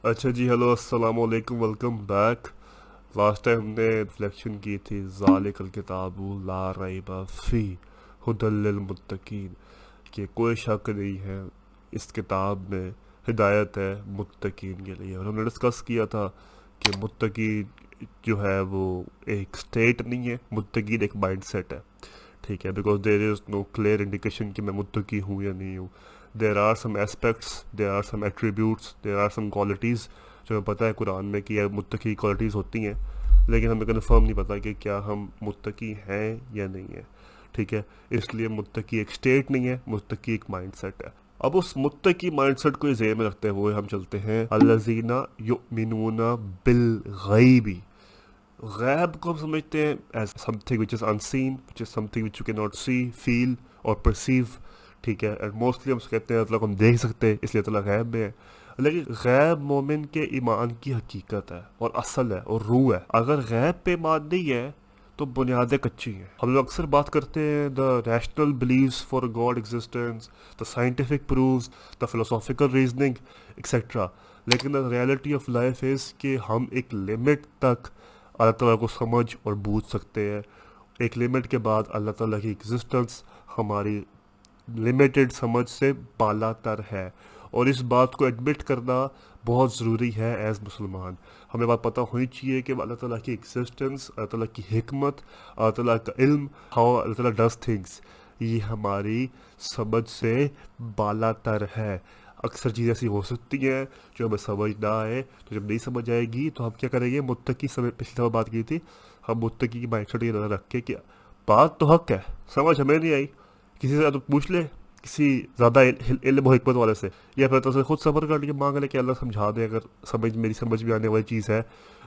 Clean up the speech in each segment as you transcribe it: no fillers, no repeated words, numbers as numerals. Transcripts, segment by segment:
अच्छा जी, हेलो, अस्सलाम वालेकुम, वेलकम बैक। लास्ट टाइम हमने रिफ्लेक्शन की थी ज़ालिकल किताबु ला रैब फी हुदल लिल मुत्तकीन, कि कोई शक नहीं है इस किताब में हिदायत है मुत्तकीन के लिए। और हमने डिस्कस किया था कि मुत्तकी जो है वो एक स्टेट नहीं है, मुत्तकीन एक माइंड सेट है। ठीक है, because there is no clear indication कि मैं मुत्तकी हूँ या नहीं हूँ। There are some aspects, there are some attributes, there are some qualities जो हमें पता है कुरान में कि यह मुत्तकी क्वालिटीज़ होती हैं, लेकिन हमें कन्फर्म नहीं पता कि क्या हम मुत्तकी हैं या नहीं है। ठीक है, इसलिए मुत्तकी एक स्टेट नहीं है, मुत्तकी एक माइंड सेट है। अब उस मुत्तकी माइंड सेट को ज़हन में रखते हुए हम चलते हैं अल्लज़ीना युमिनूना बिल गैबी। गैब को हम समझते हैं as something which is unseen, which is something which you can not see, feel और परसीव। ठीक है, एंड मोस्टली हम कहते हैं मतलब हम देख सकते हैं, इसलिए अल्लाह गैब में है। लेकिन गैब मोमिन के ईमान की हकीकत है और असल है और रूह है। अगर गैब पे ईमान नहीं है तो बुनियादें कच्ची हैं। हम लोग अक्सर बात करते हैं the rational believes for God existence, the scientific proves, the philosophical reasoning etcetera, लेकिन the reality of life is कि हम एक लिमिट तक अल्लाह ताला को समझ और बूझ सकते हैं। एक लिमिट के बाद अल्लाह ताला की एग्जिस्टेंस हमारी लिमिटेड समझ से बालातर है, और इस बात को एडमिट करना बहुत ज़रूरी है एज़ मुसलमान। हमें बात पता होनी चाहिए कि अल्लाह ताला की एग्जिस्टेंस, अल्लाह ताला की हिकमत, अल्लाह ताला का इल्म, हाउ अल्लाह ताला डज थिंग्स, ये हमारी समझ से बालातर है। अक्सर चीज़ें ऐसी हो सकती हैं जो हमें समझ ना आए, तो जब नहीं समझ आएगी तो हम क्या करेंगे, मुत्तकी समय पिछली दफ़ा बात की थी, हम मुत्तकी की माइंड सेट ये नज़र रख के कि बात तो हक है, समझ हमें नहीं आई, किसी से तो पूछ ले, किसी ज़्यादा इल्म और हिकमत वाले से, या फिर तो से खुद सब्र कर लिए मांग ले कि अल्लाह समझा दे, अगर मेरी समझ में आने वाली चीज़ है।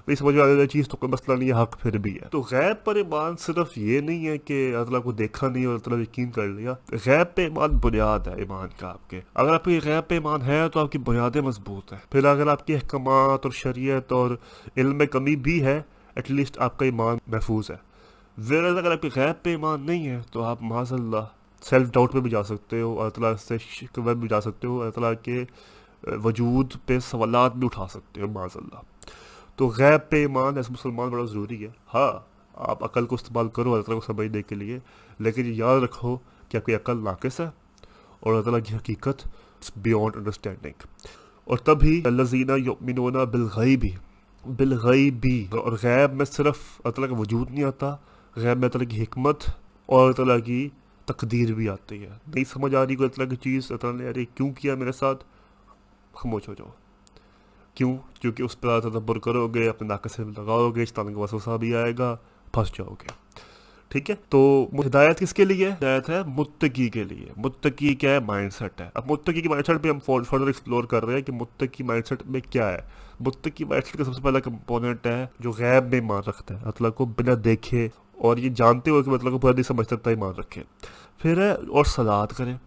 नहीं समझ में आने वाली चीज़ तो कोई मसला नहीं है, हक फिर भी है। तो गैब पर ईमान सिर्फ ये नहीं है कि अल्लाह को देखा नहीं और अल्लाह यकीन कर लिया। गैब पे ईमान बुनियाद है ईमान का आपके। अगर आपकी गैब पे ईमान है तो आपकी बुनियादें मजबूत हैं। फिर अगर आपकी अहकामात और शरीयत और इल्म में कमी भी है, एटलीस्ट आपका ईमान महफूज है। वेरएज़ अगर आपकी गैब पे ईमान नहीं है तो आप माज़अल्लाह सेल्फ डाउट में भी जा सकते हो, अल्लाह ताला से शिक में भी जा सकते हो, अल्लाह ताला के वजूद पे सवालात भी उठा सकते हो माज़अल्लाह। तो गैब पे ईमान एस मुसलमान बड़ा ज़रूरी है। हाँ, आप अकल को इस्तेमाल करो अल्लाह ताला को समझने के लिए, लेकिन याद रखो कि आपकी अकल नाकिस है और अल्लाह ताला की हकीकत बियॉन्ड अंडरस्टैंडिंग। और तभी अल्लज़ीना युमिनूना बिल गैबी, और गैब में सिर्फ अल्लाह ताला का वजूद नहीं आता, गैब में अल्लाह ताला की हिकमत और अल्लाह ताला की तकदीर भी आती है। नहीं समझ आ रही कोई अल्लाह की चीज़, अल्लाह ने अरे क्यों किया मेरे साथ, खामोश हो जाओ। क्यों? क्योंकि उस पर तदब्बर करोगे, अपने नाक से लगाओगे, शैतान का वसवसा भी आएगा, फंस जाओगे। ठीक है, तो हिदायत किसके लिए है? हिदायत है मुत्तकी के लिए। मुत्तकी क्या है? माइंड सेट है। अब मुत्तकी की माइंड सेट पे हम फर्दर एक्सप्लोर कर रहे हैं कि मुत्तकी माइंड सेट में क्या है। मुत्तकी माइंड सेट का सबसे पहला कंपोनेंट है जो गैब में ईमान रखता है, मतलब को बिना देखे और ये जानते हो कि मतलब को पूरा नहीं समझ सकता ईमान रखे। फिर है और सलात करें।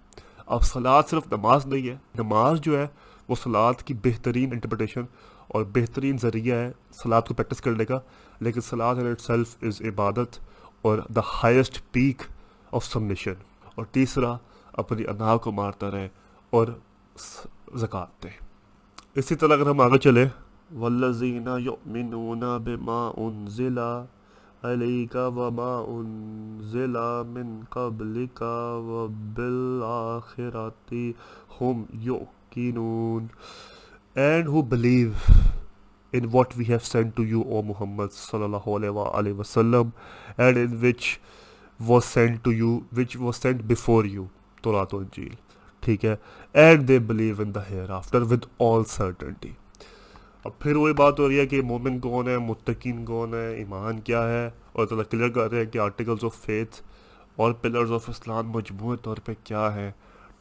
अब सलात सिर्फ नमाज नहीं है, नमाज जो है वो सलात की बेहतरीन इंटरप्रटेशन और बेहतरीन ज़रिया है सलात को प्रैक्टिस करने का, लेकिन सलात इन इट सेल्फ इज़ इबादत और the highest peak of submission. और तीसरा, अपनी अना को मारता रहे और ज़कात दे। इसी तरह अगर हम आगे चले, वल्लज़ीना युमिनूना बिमा उनज़िला अलैका वमा उनज़िला मिन क़ब्लिका व बिल आखिरति हुम युक़िनून, and who believe in what we have sent to you, O Muhammad sallallahu alaihi wasallam, and in which was sent to you, which was sent before you, Torah और Injil। ठीक है, and they believe in the hereafter with all certainty। अब फिर वही बात हो रही है कि मोमिन कौन है, मुत्तकीन कौन है, ईमान क्या है, और तो क्लियर कर रहे हैं कि आर्टिकल्स ऑफ फेथ और पिलर्स ऑफ इस्लाम मजमूई तौर पे क्या है।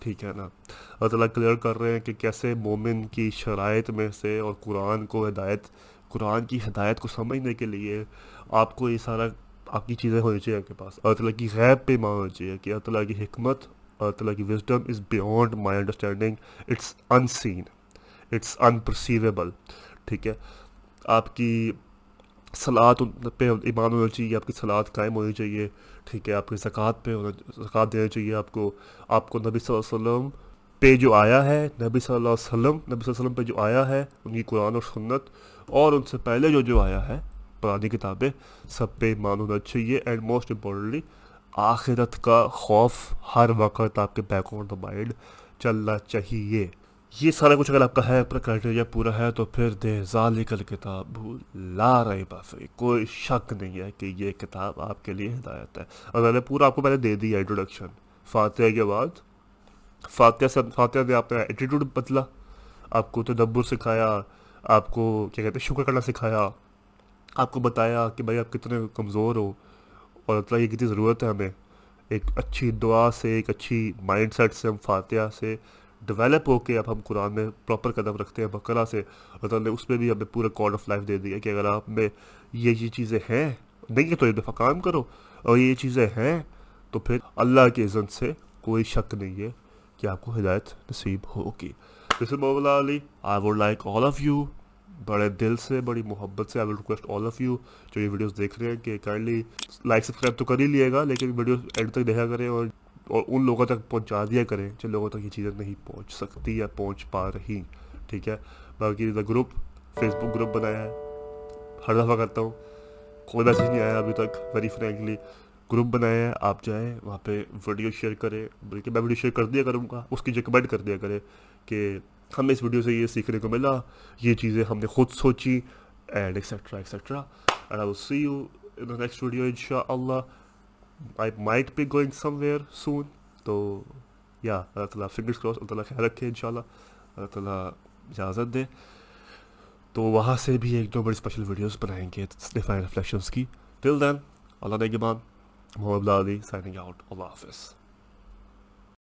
ठीक है ना, अल्लाह ताला क्लियर कर रहे हैं कि कैसे मोमिन की शराइत में से और कुरान की हिदायत को समझने के लिए आपको ये सारा आपकी चीज़ें होनी चाहिए आपके पास। अल्लाह ताला की गैब पे ईमान होना चाहिए कि अल्लाह ताला की हिकमत, अल्लाह ताला की wisdom is beyond my understanding, it's unseen, it's unperceivable. ठीक है, आपकी सलात पे ईमान होना चाहिए, आपकी सलात कायम होनी चाहिए। ठीक है, आपकी ज़कात पे ज़कात देना चाहिए आपको। आपको नबी सल्लल्लाहु अलैहि वसल्लम پہ جو آیا ہے، نبی صلی اللہ علیہ وسلم پہ جو آیا ہے، ان کی قرآن اور سنت، اور ان سے پہلے جو آیا ہے پرانی کتابیں، سب پہ ایمان ہونا چاہیے. اینڈ موسٹ امپورٹنٹلی آخرت کا خوف ہر وقت آپ کے بیک آف دا مائنڈ چلنا چاہیے. یہ سارا کچھ اگر آپ کا ہے، اپنا کرائٹیریا پورا ہے، تو پھر دے ذالک الکتاب لا ریب فیہ، کوئی شک نہیں ہے کہ یہ کتاب آپ کے لیے ہدایت ہے. اور میں نے پورا آپ کو پہلے دے دیا انٹروڈکشن. فاتحہ کے بعد فاتحہ نے آپ کا ایٹیٹیوڈ بدلا، آپ کو تدبر سکھایا، آپ کو کیا کہتے ہیں شکر کرنا سکھایا، آپ کو بتایا کہ بھائی آپ کتنے کمزور ہو اور اللہ کی کتنی ضرورت ہے ہمیں. ایک اچھی دعا سے، ایک اچھی مائنڈ سیٹ سے ہم فاتحہ سے ڈیولپ ہو کے اب ہم قرآن میں پراپر قدم رکھتے ہیں بقرہ سے. اللہ نے اس میں بھی ہمیں پورا کوڈ آف لائف دے دیا کہ اگر آپ میں یہ چیزیں ہیں نہیں ہے تو ایک دفعہ کام کرو، اور یہ چیزیں ہیں تو پھر اللہ کے اذن سے کوئی شک نہیں ہے کہ آپ کو ہدایت نصیب ہوگی. This is Maula Ali. I would like all of you, بڑے دل سے، بڑی محبت سے I will request all of you جو یہ ویڈیوز دیکھ رہے ہیں کہ کائنڈلی لائک سبسکرائب تو کر ہی لیے گا، لیکن ویڈیو اینڈ تک دیکھا کریں اور ان لوگوں تک پہنچا دیا کریں جن لوگوں تک یہ چیزیں نہیں پہنچ سکتی یا پہنچ پا رہی. ٹھیک ہے. باقی دا گروپ، فیس بک گروپ بنایا ہے، ہر دفعہ کرتا ہوں، کوئی میسیج نہیں آیا ابھی تک. ویری فرینکلی گروپ بنایا ہے، آپ جائیں وہاں پہ ویڈیو شیئر کریں، بلکہ میں ویڈیو شیئر کر دیا کروں گا، اس کی جو کمنٹ کر دیا کرے کہ ہمیں اس ویڈیو سے یہ سیکھنے کو ملا، یہ چیزیں ہم نے خود سوچی، and etcetera etcetera. And I will see you in the next video انشاءاللہ. I might be going somewhere soon. تو یا اللہ تعالیٰ فنگرس کراس، اللہ تعالیٰ خیال رکھے انشاءاللہ، اللہ تعالیٰ اجازت دے تو وہاں سے بھی ایک دو بڑی اسپیشل ویڈیوز بنائیں گے ڈیفائن ریفلیکشنس کی. ٹل دین اللہ نگہبان. محمد علی سائننگ آؤٹ. اللہ حافظ.